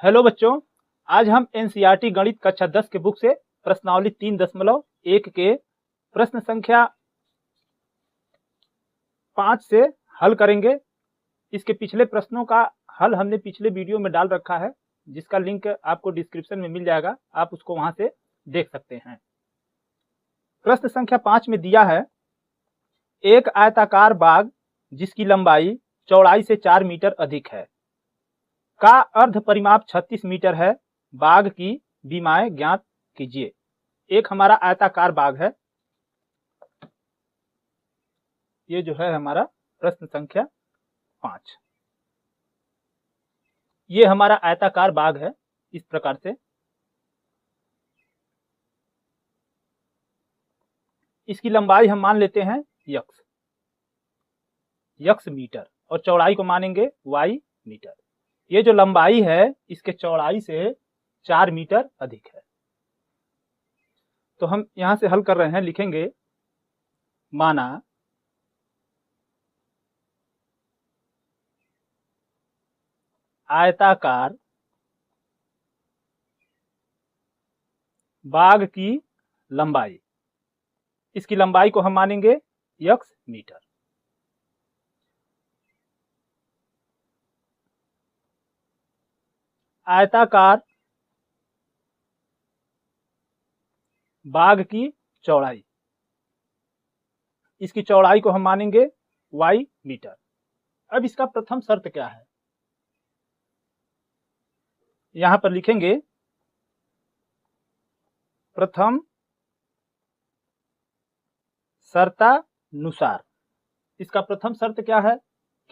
Hello बच्चों, आज हम एनसीईआरटी गणित कक्षा 10 के बुक से प्रश्नावली 3.1 के प्रश्न संख्या 5 से हल करेंगे। इसके पिछले प्रश्नों का हल हमने पिछले वीडियो में डाल रखा है, जिसका लिंक आपको डिस्क्रिप्शन में मिल जाएगा, आप उसको वहां से देख सकते हैं। प्रश्न संख्या 5 में दिया है, एक आयताकार बाग जिसकी लंबाई चौड़ाई से 4 मीटर अधिक है का अर्ध परिमाप 36 मीटर है, बाग की विमाएं ज्ञात कीजिए। एक हमारा आयताकार बाग है, ये जो है हमारा प्रश्न संख्या 5। ये हमारा आयताकार बाग है इस प्रकार से। इसकी लंबाई हम मान लेते हैं यक्स मीटर और चौड़ाई को मानेंगे वाई मीटर। ये जो लंबाई है इसके चौड़ाई से 4 मीटर अधिक है। तो हम यहां से हल कर रहे हैं, लिखेंगे माना आयताकार बाग की लंबाई, इसकी लंबाई को हम मानेंगे यक्स मीटर। आयताकार बाग की चौड़ाई, इसकी चौड़ाई को हम मानेंगे वाई मीटर। अब इसका प्रथम शर्त क्या है, यहां पर लिखेंगे प्रथम शर्तानुसार। इसका प्रथम शर्त क्या है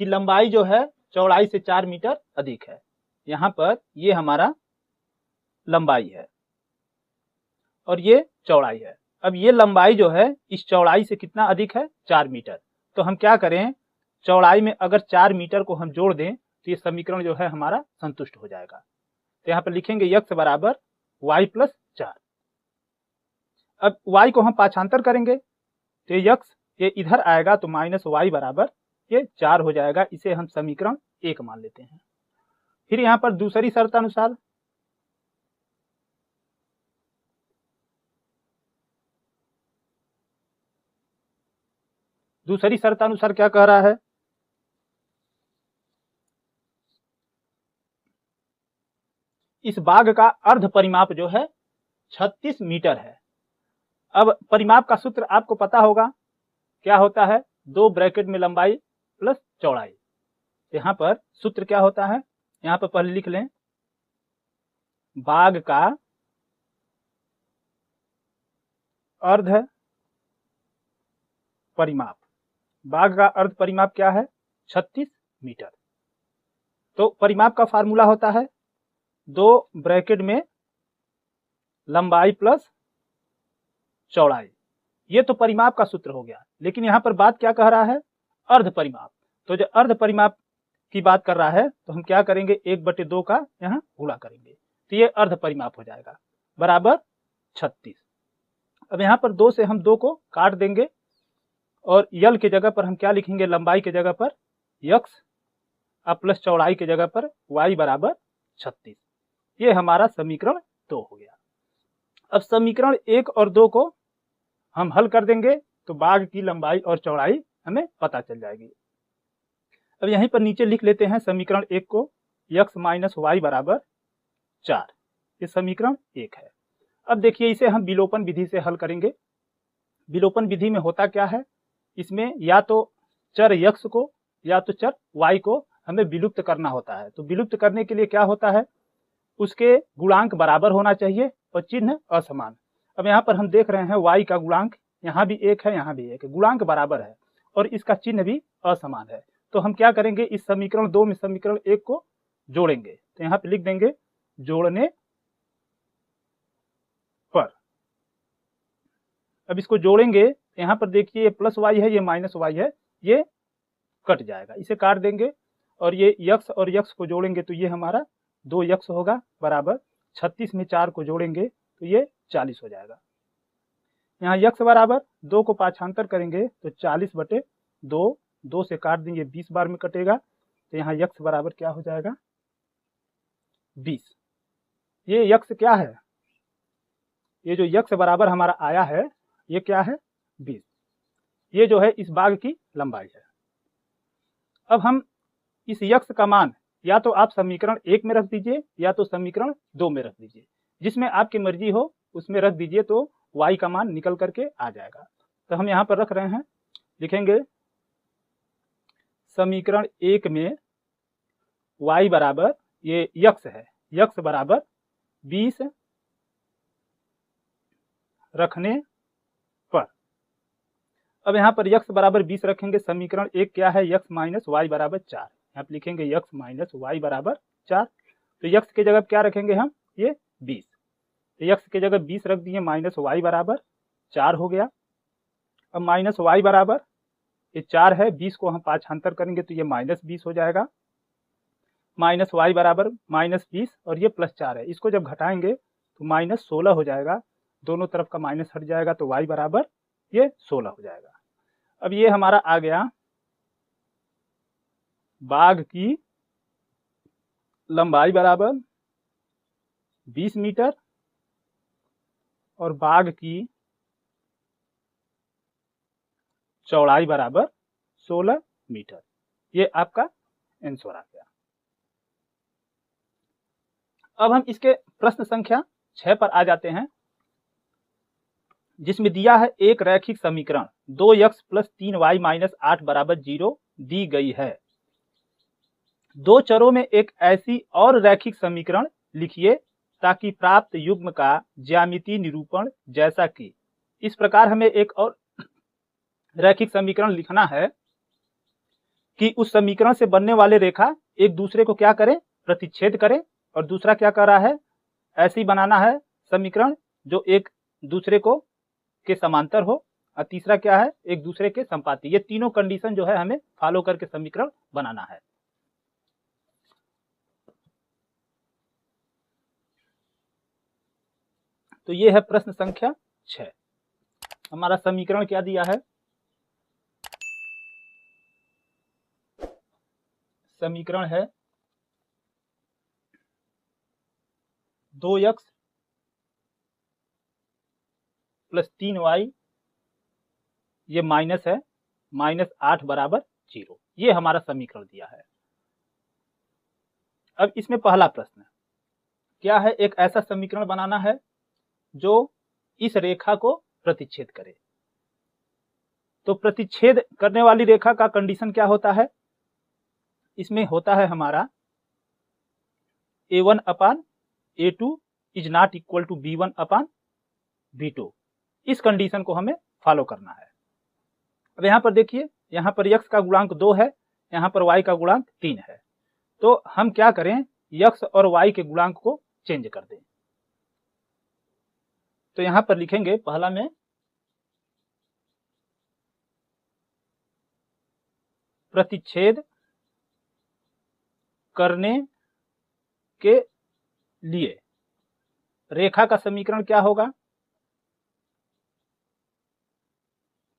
कि लंबाई जो है चौड़ाई से 4 मीटर अधिक है। यहां पर ये हमारा लंबाई है और ये चौड़ाई है। अब ये लंबाई जो है इस चौड़ाई से कितना अधिक है, 4 मीटर। तो हम क्या करें, चौड़ाई में अगर 4 मीटर को हम जोड़ दें तो ये समीकरण जो है हमारा संतुष्ट हो जाएगा। तो यहाँ पर लिखेंगे यक्स बराबर वाई प्लस 4। अब y को हम पाछांतर करेंगे तो यक्स ये इधर आएगा तो माइनस वाई बराबर ये 4 हो जाएगा। इसे हम समीकरण 1 मान लेते हैं। फिर यहाँ पर दूसरी शर्त अनुसार क्या कह रहा है, इस बाग का अर्ध परिमाप जो है 36 मीटर है। अब परिमाप का सूत्र आपको पता होगा, क्या होता है, 2 ब्रैकेट में लंबाई प्लस चौड़ाई। यहाँ पर सूत्र क्या होता है, यहाँ पर पहले लिख लें, बाग का अर्ध परिमाप, बाग का अर्ध परिमाप क्या है, 36 मीटर। तो परिमाप का फार्मूला होता है 2 ब्रैकेट में लंबाई प्लस चौड़ाई। ये तो परिमाप का सूत्र हो गया, लेकिन यहाँ पर बात क्या कह रहा है, अर्ध परिमाप। तो जो अर्ध परिमाप की बात कर रहा है तो हम क्या करेंगे, 1/2 का यहाँ गुणा करेंगे तो ये अर्ध परिमाप हो जाएगा बराबर 36। अब यहाँ पर 2 से हम 2 को काट देंगे और यल के जगह पर हम क्या लिखेंगे, लंबाई के जगह पर यक्स अब प्लस चौड़ाई के जगह पर वाई बराबर 36। ये हमारा समीकरण 2 हो गया। अब समीकरण 1 और 2 को हम हल कर देंगे तो बाग की लंबाई और चौड़ाई हमें पता चल जाएगी। अब यहीं पर नीचे लिख लेते हैं समीकरण 1 को, यक्स माइनस वाई बराबर 4। ये समीकरण 1 है। अब देखिए इसे हम विलोपन विधि से हल करेंगे। विलोपन विधि में होता क्या है, इसमें या तो चर यक्स को या तो चर वाई को हमें विलुप्त करना होता है। तो विलुप्त करने के लिए क्या होता है, उसके गुणांक बराबर होना चाहिए और चिन्ह असमान। अब यहाँ पर हम देख रहे हैं y का गुणांक यहाँ भी 1 है, यहाँ भी 1 है, गुणांक बराबर है और इसका चिन्ह भी असमान है। तो हम क्या करेंगे, इस समीकरण 2 में समीकरण 1 को जोड़ेंगे। तो यहाँ पे लिख देंगे जोड़ने पर। अब इसको जोड़ेंगे, यहाँ पर देखिए ये प्लस वाई है, ये माइनस वाई है, ये कट जाएगा, इसे काट देंगे और ये यक्स और यक्स को जोड़ेंगे तो ये हमारा 2 यक्स होगा बराबर 36 में 4 को जोड़ेंगे तो ये 40 हो जाएगा। यहाँ यक्स बराबर 2 को पाछांतर करेंगे तो 40/2, 2 से काट देंगे 20 बार में कटेगा। तो यहाँ यक्स बराबर क्या हो जाएगा, 20। ये यक्स क्या है, ये जो यक्स बराबर हमारा आया है ये क्या है 20। ये जो है इस बाग की लंबाई है। अब हम इस यक्स का मान या तो आप समीकरण 1 में रख दीजिए या तो समीकरण 2 में रख दीजिए, जिसमें आपकी मर्जी हो उसमें रख दीजिए, तो y का मान निकल करके आ जाएगा। तो हम यहाँ पर रख रहे हैं, लिखेंगे समीकरण 1 में y बराबर, ये यक्स है, यक्स बराबर 20 रखने पर। अब यहाँ पर यक्स बराबर 20 रखेंगे, समीकरण 1 क्या है, यक्स माइनस वाई बराबर 4। यहाँ पर लिखेंगे यक्स माइनस वाई बराबर 4। तो यक्स के जगह क्या रखेंगे हम, ये 20। तो यक्स के जगह 20 रख दिए, माइनस वाई बराबर 4 हो गया। अब माइनस वाई बराबर, ये 4 है, 20 को हम पाँचांतर करेंगे तो ये माइनस 20 हो जाएगा। माइनस वाई बराबर माइनस 20 और ये प्लस 4 है, इसको जब घटाएंगे तो माइनस 16 हो जाएगा। दोनों तरफ का माइनस हट जाएगा तो वाई बराबर ये 16 हो जाएगा। अब ये हमारा आ गया बाग की लंबाई बराबर 20 मीटर और बाग की चौड़ाई बराबर 16 मीटर। ये आपका आंसर आ गया। अब हम इसके प्रश्न संख्या 6 पर आ जाते हैं, जिसमें दिया है एक रैखिक समीकरण 2x + 3y - 8 बराबर 0 दी गई है। दो चरों में एक ऐसी और रैखिक समीकरण लिखिए ताकि प्राप्त युग्म का ज्यामितीय निरूपण, जैसा कि इस प्रकार हमें एक और रैखिक समीकरण लिखना है कि उस समीकरण से बनने वाले रेखा एक दूसरे को क्या करें, प्रतिच्छेद करें। और दूसरा क्या कर रहा है, ऐसे ही बनाना है समीकरण जो एक दूसरे को के समांतर हो। और तीसरा क्या है, एक दूसरे के संपाती। ये तीनों कंडीशन जो है हमें फॉलो करके समीकरण बनाना है। तो ये है प्रश्न संख्या 6। हमारा समीकरण क्या दिया है, समीकरण है 2x + 3y, ये माइनस है, -8 बराबर 0। ये हमारा समीकरण दिया है। अब इसमें पहला प्रश्न क्या है, एक ऐसा समीकरण बनाना है जो इस रेखा को प्रतिच्छेद करे। तो प्रतिच्छेद करने वाली रेखा का कंडीशन क्या होता है, इसमें होता है हमारा a1/a2 is not equal to b1/b2। इस कंडीशन को हमें फॉलो करना है। अब यहाँ पर देखिए, यहाँ पर x का गुणांक 2 है, यहाँ पर y का गुणांक 3 है। तो हम क्या करें, x और y के गुणांक को चेंज कर दें। तो यहाँ पर लिखेंगे पहला में प्रतिच्छेद करने के लिए रेखा का समीकरण क्या होगा,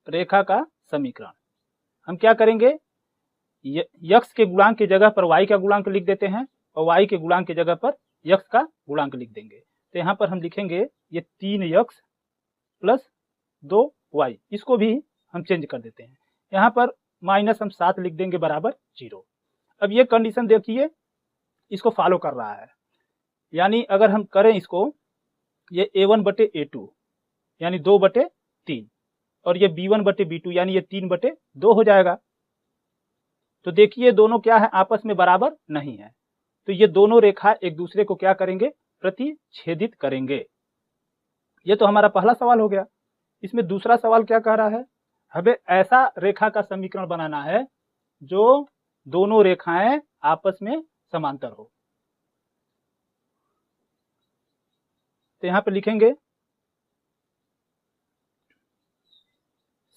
रेखा का समीकरण हम क्या करेंगे, x के गुणांक की जगह पर y का गुणांक लिख देते हैं और y के गुणांक की जगह पर x का गुणांक लिख देंगे। तो यहाँ पर हम लिखेंगे ये 3x + 2y, इसको भी हम चेंज कर देते हैं। यहाँ पर माइनस हम 7 लिख देंगे बराबर 0। अब ये कंडीशन देखिए इसको फॉलो कर रहा है, यानी अगर हम करें इसको, ये a1/a2 यानी 2/3 और ये b1/b2 यानी ये 3/2 हो जाएगा। तो देखिए दोनों क्या है, आपस में बराबर नहीं है। तो ये दोनों रेखा एक दूसरे को क्या करेंगे, प्रतिच्छेदित करेंगे। ये तो हमारा पहला सवाल हो गया। इसमें दूसरा सवाल क्या कह रहा है, हमें ऐसा रेखा का समीकरण बनाना है जो दोनों रेखाएं आपस में समांतर हो। तो यहां पर लिखेंगे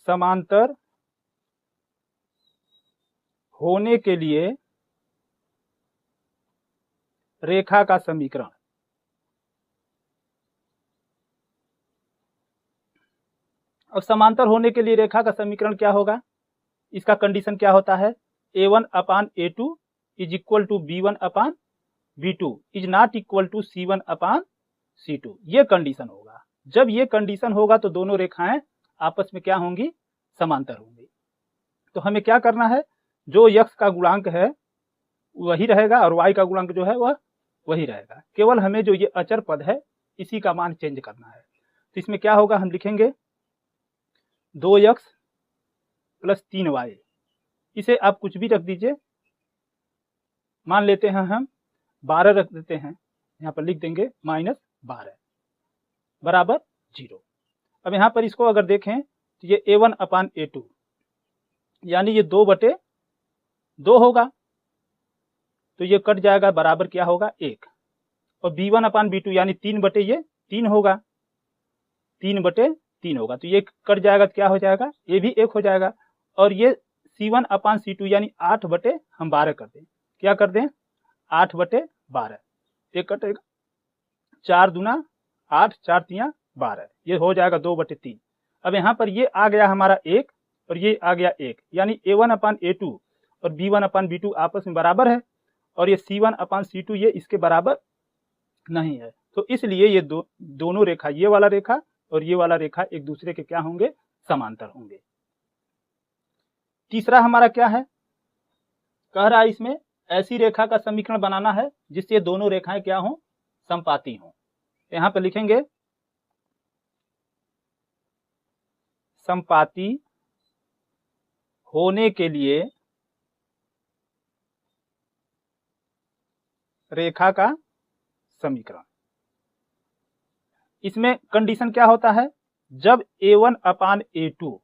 समांतर होने के लिए रेखा का समीकरण। अब समांतर होने के लिए रेखा का समीकरण क्या होगा, इसका कंडीशन क्या होता है, a1/a2 is equal to b1/b2। B2 is not equal to C1 upon C2, ये कंडीशन होगा। जब ये कंडीशन होगा तो दोनों रेखाएं आपस में क्या होंगी, समांतर होंगी। तो हमें क्या करना है, जो यक्स का गुणांक है वही रहेगा और वाई का गुणांक जो है वह वही रहेगा, केवल हमें जो ये अचर पद है इसी का मान चेंज करना है। तो इसमें क्या होगा, हम लिखेंगे 2x प्लस 3y, इसे आप कुछ भी रख दीजिए, मान लेते हैं हम 12 रख देते हैं, यहाँ पर लिख देंगे -12 बराबर 0। अब यहाँ पर इसको अगर देखें तो ये A1 अपान A2 यानी ये 2/2 होगा, तो ये कट जाएगा, बराबर क्या होगा 1। और B1 अपान B2 यानी 3/3 होगा, 3/3 होगा, तो ये कट जाएगा तो क्या हो जाएगा, ये भी 1 हो जाएगा। और ये C1 अपान C2 यानी 8/12 कर दें, क्या कर दें 8/12, ये कटेगा 4 दूना 8, 4 तियां 12, ये हो जाएगा 2/3। अब यहाँ पर ये आ गया हमारा 1 और ये आ गया 1, यानी A1 अपान A2 और B1 अपान B2 आपस में बराबर है, और ये C1 अपान C2 ये इसके बराबर नहीं है। तो इसलिए ये दोनों रेखा, ये वाला रेखा और ये वाला रेखा एक दूसरे के क्या होंगे, समांतर होंगे। तीसरा हमारा क्या है, कह रहा है इसमें ऐसी रेखा का समीकरण बनाना है जिससे दोनों रेखाएं क्या हों, समपाती हों। यहाँ पर लिखेंगे समपाती होने के लिए रेखा का समीकरण। इसमें कंडीशन क्या होता है, जब A1 upon A2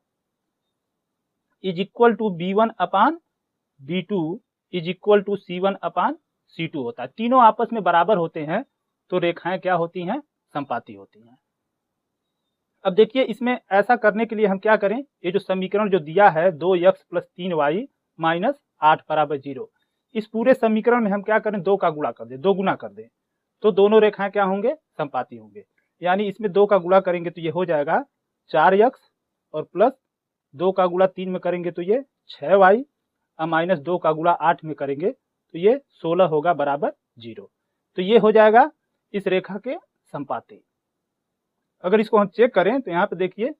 is equal to B1 upon B2 is equal to C1 upon C2 होता है, तीनों आपस में बराबर होते हैं तो रेखाएं क्या होती हैं, समपाती होती हैं। अब देखिए इसमें ऐसा करने के लिए हम क्या करें, ये जो समीकरण जो दिया है 2x प्लस 3y माइनस 8 बराबर 0, इस पूरे समीकरण में हम क्या करें, 2 का गुणा कर दें, 2 गुना कर दें, तो दोनों रेखाएं क्या होंगे, समपाती होंगे। यानी इसमें 2 का गुणा करेंगे तो ये हो जाएगा 4x और प्लस 2 का गुणा 3 में करेंगे तो ये 6y और माइनस 2 का गुणा 8 में करेंगे तो ये 16 होगा बराबर 0। तो ये हो जाएगा इस रेखा के समपाती। अगर इसको हम चेक करें तो यहाँ पे देखिए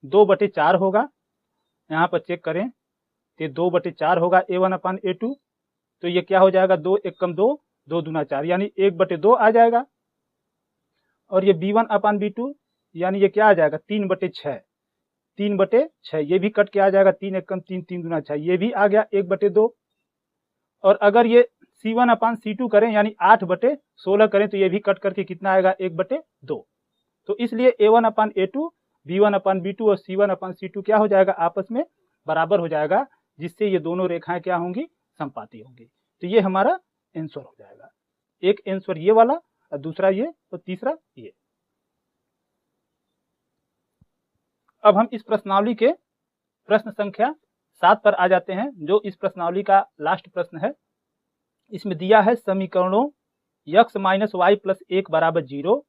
2/4 होगा, यहाँ पर चेक करें तो 2/4 होगा A1 अपान A2, तो ये क्या हो जाएगा, 2 1 कम 2, 2 दूना 4 यानी 1/2 आ जाएगा। और ये B1 अपान B2 यानी ये क्या आ जाएगा, 3/6, 3/6 ये भी कट के आ जाएगा, 3 1 कम 3, 3 दूना 6 ये भी आ गया 1/2। और अगर ये C1 अपान C2 करें यानी 8/16 करें तो ये भी कट करके कितना आएगा, 1/2। तो इसलिए A1 upon A2, B1 upon B2 और C1 अपान C2 क्या हो जाएगा, आपस में बराबर हो जाएगा, जिससे ये दोनों रेखाएं क्या होंगी, समपाती होंगी। तो ये हमारा आंसर हो जाएगा, एक आंसर ये वाला और दूसरा ये और तीसरा ये। अब हम इस प्रश्नावली के प्रश्न संख्या 7 पर आ जाते हैं, जो इस प्रश्नावली का लास्ट प्रश्न है। इसमें दिया है समीकरणों x माइनस वाई प्लस 1 बराबर 0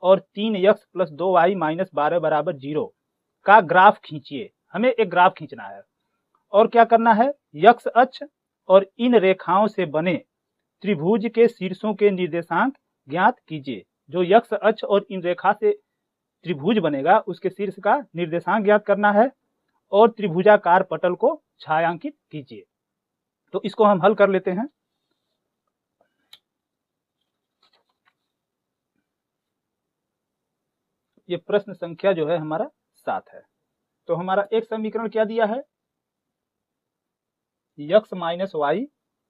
और 3x प्लस 2y माइनस 12 बराबर 0 का ग्राफ खींचिए। हमें एक ग्राफ खींचना है और क्या करना है, x अक्ष और इन रेखाओं से बने त्रिभुज के शीर्षों के निर्देशांक ज्ञात कीजिए। जो x अक्ष और इन रेखा से त्रिभुज बनेगा उसके शीर्ष का निर्देशांक ज्ञात करना है और त्रिभुजाकार पटल को छायांकित कीजिए। तो इसको हम हल कर लेते हैं। ये प्रश्न संख्या जो है हमारा 7 है। तो हमारा एक समीकरण क्या दिया है, x माइनस वाई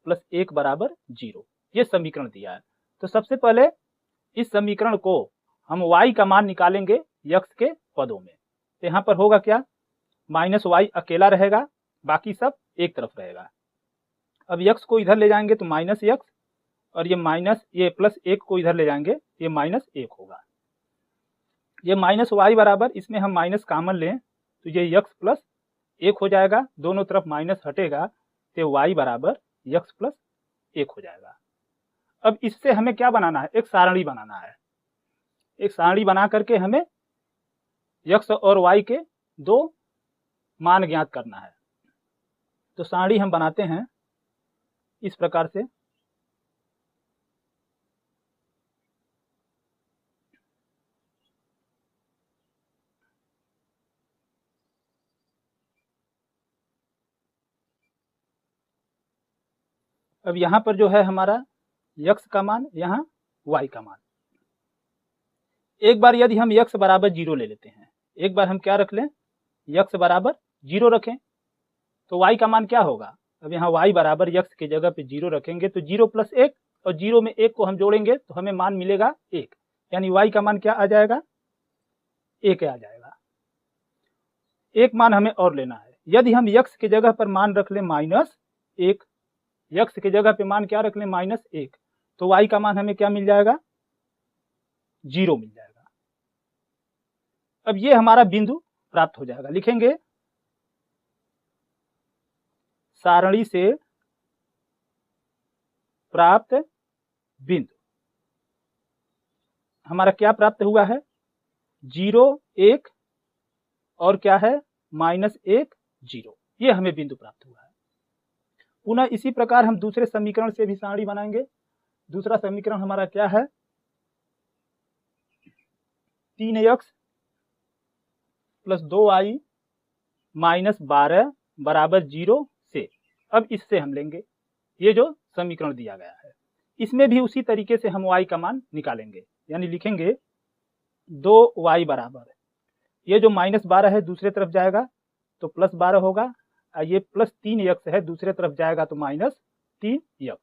प्लस 1 बराबर 0, ये समीकरण दिया है। तो सबसे पहले इस समीकरण को हम y का मान निकालेंगे x के पदों में। तो यहाँ पर होगा क्या, माइनस वाई अकेला रहेगा, बाकी सब एक तरफ रहेगा। अब x को इधर ले जाएंगे तो माइनस x, और ये प्लस 1 को इधर ले जाएंगे, ये माइनस 1 होगा। ये माइनस वाई बराबर, इसमें हम माइनस कॉमन लें तो ये x प्लस 1 हो जाएगा, दोनों तरफ माइनस हटेगा तो y बराबर x प्लस 1 हो जाएगा। अब इससे हमें क्या बनाना है, एक सारणी बनाना है। एक सारणी बना करके हमें x और y के 2 मान ज्ञात करना है। तो सारणी हम बनाते हैं इस प्रकार से, अब यहाँ पर जो है हमारा x का मान, यहाँ y का मान। एक बार यदि हम x बराबर 0 ले लेते हैं, एक बार हम क्या रख लें, x बराबर 0 रखें, तो y का मान क्या होगा। अब यहाँ y बराबर x की जगह पे 0 रखेंगे तो 0 + 1, और 0 में 1 को हम जोड़ेंगे तो हमें मान मिलेगा 1, यानी y का मान क्या आ जाएगा, 1 आ जाएगा। एक मान हमें और लेना है। यदि हम x की जगह पर मान रख लें -1, x की जगह पे मान क्या रख लें, -1, तो y का मान हमें क्या मिल जाएगा, 0 मिल जाएगा। अब ये हमारा बिंदु प्राप्त हो जाएगा। लिखेंगे सारणी से प्राप्त बिंदु। हमारा क्या प्राप्त हुआ है, 0, 1 और क्या है, -1, 0। ये हमें बिंदु प्राप्त हुआ है। पुनः इसी प्रकार हम दूसरे समीकरण से भी सारणी बनाएंगे। दूसरा समीकरण हमारा क्या है, 3x + 2y - 12 = 0 से। अब इससे हम लेंगे ये जो समीकरण दिया गया है, इसमें भी उसी तरीके से हम y का मान निकालेंगे, यानी लिखेंगे 2y बराबर, ये जो -12 है दूसरे तरफ जाएगा तो +12 होगा, और ये +3x है दूसरे तरफ जाएगा तो -3x।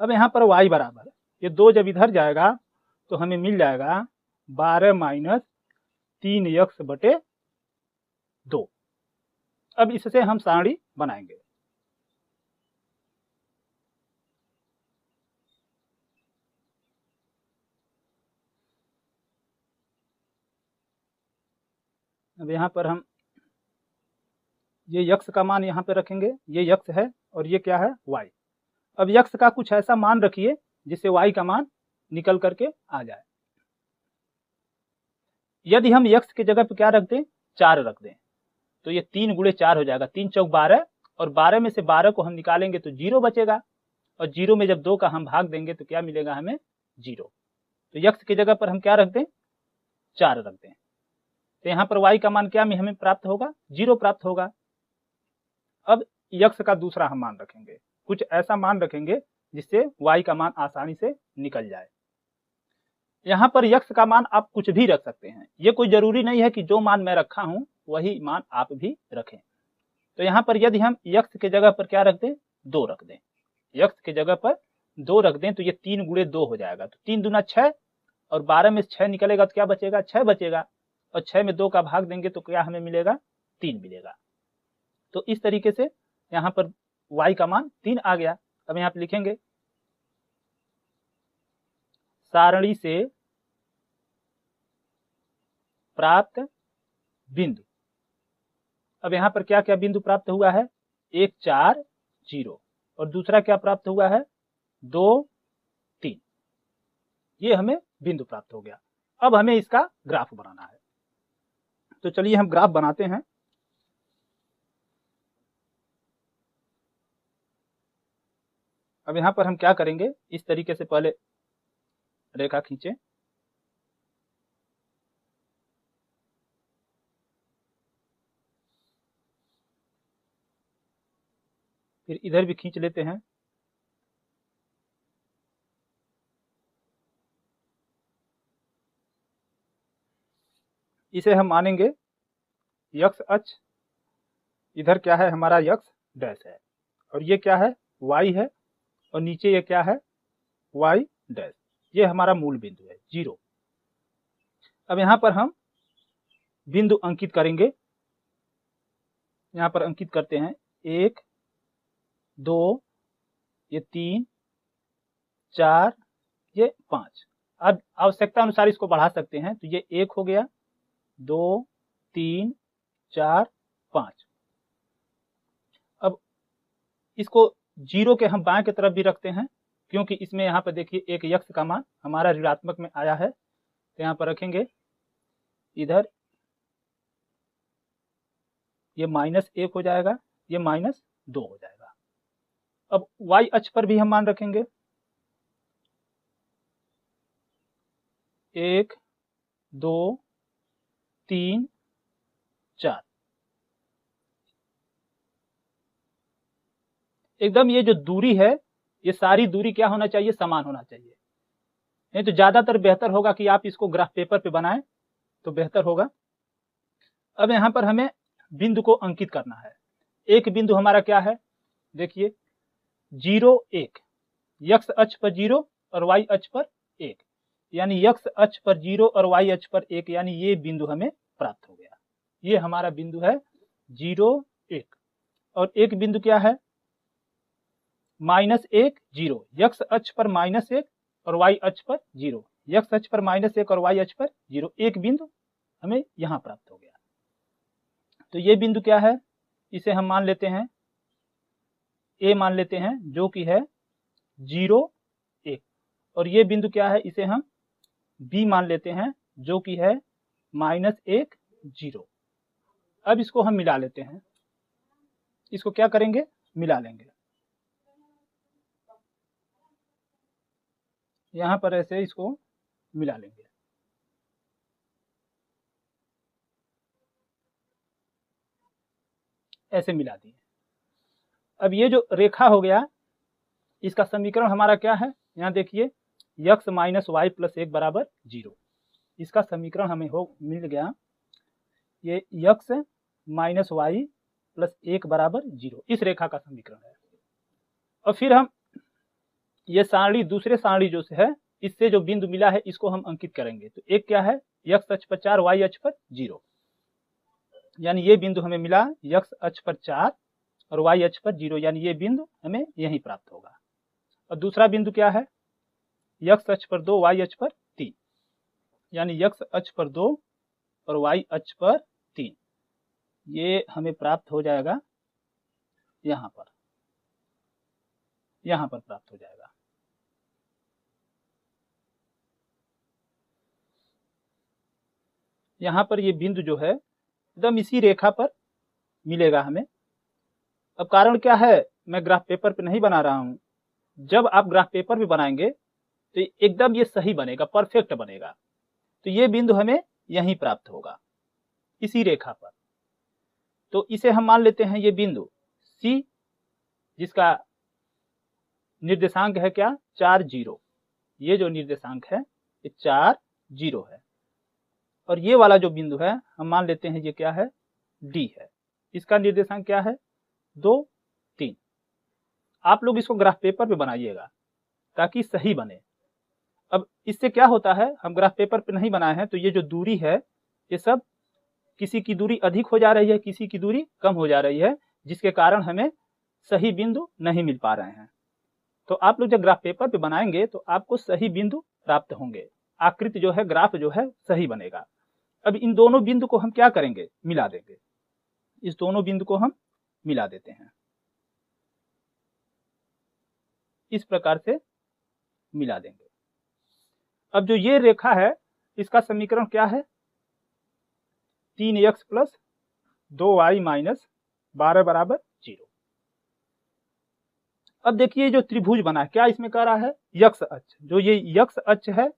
अब यहाँ पर y बराबर, ये 2 जब इधर जाएगा तो हमें मिल जाएगा 12 - 3x/2। अब इससे हम सारणी बनाएंगे। अब यहाँ पर हम ये x का मान यहाँ पे रखेंगे, ये x है और ये क्या है, y। अब x का कुछ ऐसा मान रखिए जिससे y का मान निकल करके आ जाए। यदि हम x की जगह पे क्या रख दें, 4 रख दें, तो ये 3 × 4 हो जाएगा, 3 × 4 = 12, और 12 में से 12 को हम निकालेंगे तो 0 बचेगा, और 0 में जब 2 का हम भाग देंगे तो क्या मिलेगा हमें, 0। तो x की जगह पर हम क्या रख दें, 4 रख दें, तो यहाँ पर y का मान क्या हमें प्राप्त होगा, 0 प्राप्त होगा। अब x का दूसरा हम मान रखेंगे, कुछ ऐसा मान रखेंगे जिससे y का मान आसानी से निकल जाए। यहाँ पर x का मान आप कुछ भी रख सकते हैं, ये कोई जरूरी नहीं है कि जो मान मैं रखा हूं वही मान आप भी रखें। तो यहाँ पर यदि हम x की जगह पर क्या रख दें, 2 रख दें, x की जगह पर 2 रख दें तो ये 3 × 2 हो जाएगा, तो 3 दूना 6, और 12 में 6 निकलेगा तो क्या बचेगा, 6 बचेगा, और 6 में 2 का भाग देंगे तो क्या हमें मिलेगा, 3 मिलेगा। तो इस तरीके से यहाँ पर y का मान 3 आ गया। अब यहाँ पे लिखेंगे सारणी से प्राप्त बिंदु। अब यहाँ पर क्या क्या बिंदु प्राप्त हुआ है, 1, 4, 0, और दूसरा क्या प्राप्त हुआ है, 2, 3। ये हमें बिंदु प्राप्त हो गया। अब हमें इसका ग्राफ बनाना है, तो चलिए हम ग्राफ बनाते हैं। अब यहाँ पर हम क्या करेंगे, इस तरीके से पहले रेखा खींचें, फिर इधर भी खींच लेते हैं। इसे हम मानेंगे x अक्ष, इधर क्या है हमारा x डैश है, और ये क्या है, y है, और नीचे ये क्या है, y डैश। ये हमारा मूल बिंदु है 0। अब यहाँ पर हम बिंदु अंकित करेंगे, यहाँ पर अंकित करते हैं 1, 2, ये 3, 4, ये 5। अब आवश्यकता अनुसार इसको बढ़ा सकते हैं, तो ये 1 हो गया, 2, 3, 4, 5। अब इसको 0 के हम बाएं की तरफ भी रखते हैं, क्योंकि इसमें यहाँ पर देखिए एक x का मान हमारा ऋणात्मक में आया है, तो यहाँ पर रखेंगे, इधर ये -1 हो जाएगा, ये -2 हो जाएगा। अब y अक्ष पर भी हम मान रखेंगे, 1, 2, 3, 4। एकदम ये जो दूरी है, ये सारी दूरी क्या होना चाहिए, समान होना चाहिए। नहीं तो ज्यादातर बेहतर होगा कि आप इसको ग्राफ पेपर पे बनाएं तो बेहतर होगा। अब यहाँ पर हमें बिंदु को अंकित करना है। एक बिंदु हमारा क्या है, देखिए 0 1, x अक्ष पर 0 और y अक्ष पर 1, यानी x अक्ष पर 0 और y अक्ष पर 1, यानी ये बिंदु हमें प्राप्त हो गया। ये हमारा बिंदु है 0 1। और एक बिंदु क्या है, -1 0, x अक्ष पर -1 और y अक्ष पर 0, x अक्ष पर -1 और y अक्ष पर 0, एक बिंदु हमें यहां प्राप्त हो गया। तो ये बिंदु क्या है, इसे हम मान लेते हैं a मान लेते हैं, जो कि है 0 1। और ये बिंदु क्या है, इसे हम b मान लेते हैं, जो कि है -1 0। अब इसको हम मिला लेते हैं, इसको क्या करेंगे, मिला लेंगे। यहां पर ऐसे इसको मिला लेंगे। ऐसे मिला दिए। अब ये जो रेखा हो गया, इसका समीकरण हमारा क्या है, यहाँ देखिए x माइनस वाई प्लस 1 बराबर 0। इसका समीकरण हमें मिल गया, ये x माइनस वाई प्लस 1 बराबर 0, इस रेखा का समीकरण है। और फिर हम ये सारणी, दूसरे सारणी जो है, इससे जो बिंदु मिला है इसको हम अंकित करेंगे। तो एक क्या है, x अक्ष पर 4 y अक्ष पर 0, यानी ये बिंदु हमें मिला x अक्ष पर 4 और y अक्ष पर 0, यानी ये बिंदु हमें यहीं प्राप्त होगा। और दूसरा बिंदु क्या है, x अक्ष पर 2 y अक्ष पर 3, यानी x अक्ष पर 2 और y अक्ष पर 3, ये हमें प्राप्त हो जाएगा यहाँ पर प्राप्त हो जाएगा। यहाँ पर ये बिंदु जो है एकदम इसी रेखा पर मिलेगा हमें। अब कारण क्या है, मैं ग्राफ पेपर पे नहीं बना रहा हूं, जब आप ग्राफ पेपर पे बनाएंगे तो एकदम ये सही बनेगा, परफेक्ट बनेगा। तो ये बिंदु हमें यहीं प्राप्त होगा, इसी रेखा पर। तो इसे हम मान लेते हैं ये बिंदु C, जिसका निर्देशांक है क्या, 4 0। ये जो निर्देशांक है ये 4 0 है। और ये वाला जो बिंदु है हम मान लेते हैं ये क्या है, D है। इसका निर्देशांक क्या है, 2 3। आप लोग इसको ग्राफ पेपर पे बनाइएगा ताकि सही बने। अब इससे क्या होता है, हम ग्राफ पेपर पे नहीं बनाए हैं तो ये जो दूरी है, ये सब किसी की दूरी अधिक हो जा रही है, किसी की दूरी कम हो जा रही है, जिसके कारण हमें सही बिंदु नहीं मिल पा रहे हैं। तो आप लोग जब ग्राफ पेपर पे बनाएंगे तो आपको सही बिंदु प्राप्त होंगे, आकृति जो है, ग्राफ जो है सही बनेगा। अब इन दोनों बिंदु को हम क्या करेंगे, मिला देंगे। इस दोनों बिंदु को हम मिला देते हैं, इस प्रकार से मिला देंगे। अब जो ये रेखा है इसका समीकरण क्या है, 3x प्लस 2y माइनस 12 बराबर 0। अब देखिए जो त्रिभुज बना है, क्या इसमें कह रहा है, यक्ष अक्ष, जो ये यक्ष अक्ष है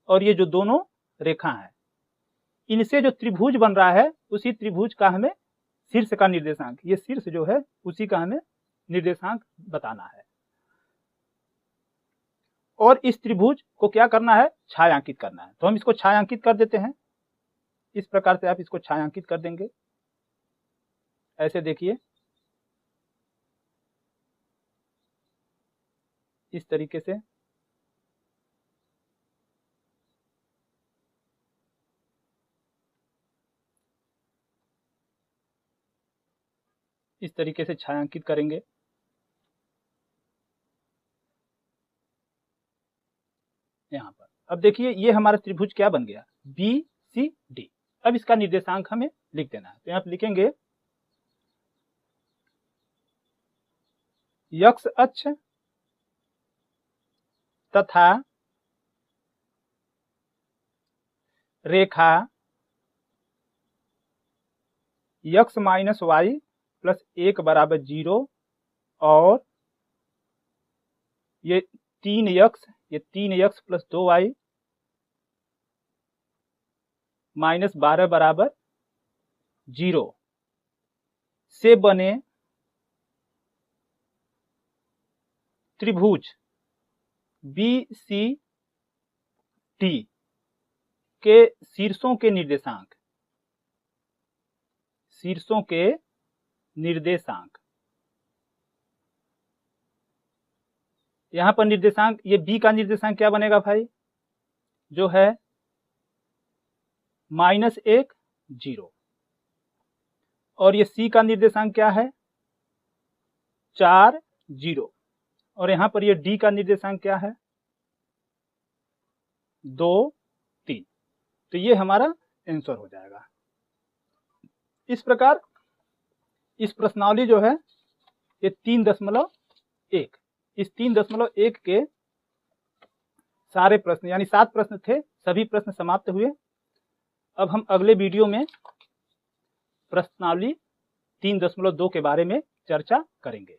और ये जो दोनों रेखा है, इनसे जो त्रिभुज बन रहा है, उसी त्रिभुज का हमें शीर्ष का निर्देशांक, ये शीर्ष जो है उसी का हमें निर्देशांक बताना है। और इस त्रिभुज को क्या करना है, छायांकित करना है। तो हम इसको छायांकित कर देते हैं, इस प्रकार से आप इसको छायांकित कर देंगे। ऐसे देखिए, इस तरीके से। इस तरीके से छायांकित करेंगे। यहाँ पर अब देखिए ये हमारा त्रिभुज क्या बन गया, BCD। अब इसका निर्देशांक हमें लिख देना है। तो यहाँ पे लिखेंगे यक्ष अक्ष तथा रेखा यक्ष माइनस वाई प्लस 1 बराबर 0 और ये 3x प्लस 2y माइनस 12 बराबर 0 से बने त्रिभुज BCD के शीर्षों के निर्देशांक, शीर्षों के निर्देशांक, यहां पर निर्देशांक, ये B का निर्देशांक क्या बनेगा भाई, जो है -1 0, और ये C का निर्देशांक क्या है 4 0, और यहां पर ये D का निर्देशांक क्या है 2 3। तो ये हमारा आंसर हो जाएगा। इस प्रकार इस प्रश्नावली जो है ये 3.1, इस 3.1 के सारे प्रश्न यानी 7 प्रश्न थे, सभी प्रश्न समाप्त हुए। अब हम अगले वीडियो में प्रश्नावली 3.2 के बारे में चर्चा करेंगे।